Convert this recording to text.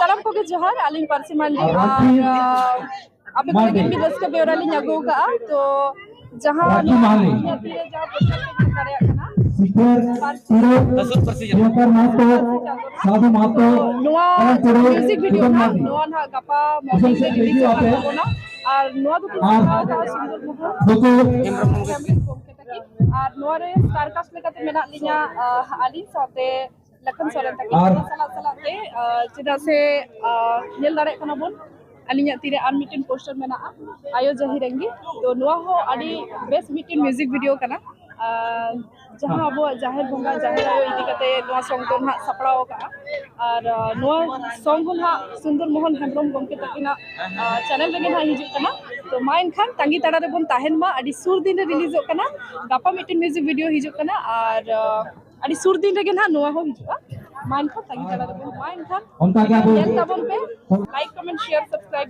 salam ko ke johar aling Parsi Mandi ape ko lagi bi raska beura li nyago ka to jahan music video na noa na gapa morning se release na ar noa do আর নোয়ারে star cast লেখাতে মেনাক লিnya ali saute lakhan soren taki salat salate cheda se nyel dare kana bon alinya tire an mitin poster menaa ayo jahirengi to noa ho adi best mitin music video kana jahan abo jahir bonga jahir ayo idi kate noa song to na saprao ka ar noa song ha sundar mohan hemrom gomke takina channel rege na hijuk kana तो mine Khan तंगी तड़ा रे bone ताहेन मा अडी सुर दिन release हो कना गापा मिटिन म्यूजिक वीडियो हिजु कना और अडी सुर दिन रेगे ना नोआ हो हिजुआ माइन खान तंगी तड़ा रे bone mine Khan onta ga bo पे लाइक कमेंट शेयर सब्सक्राइब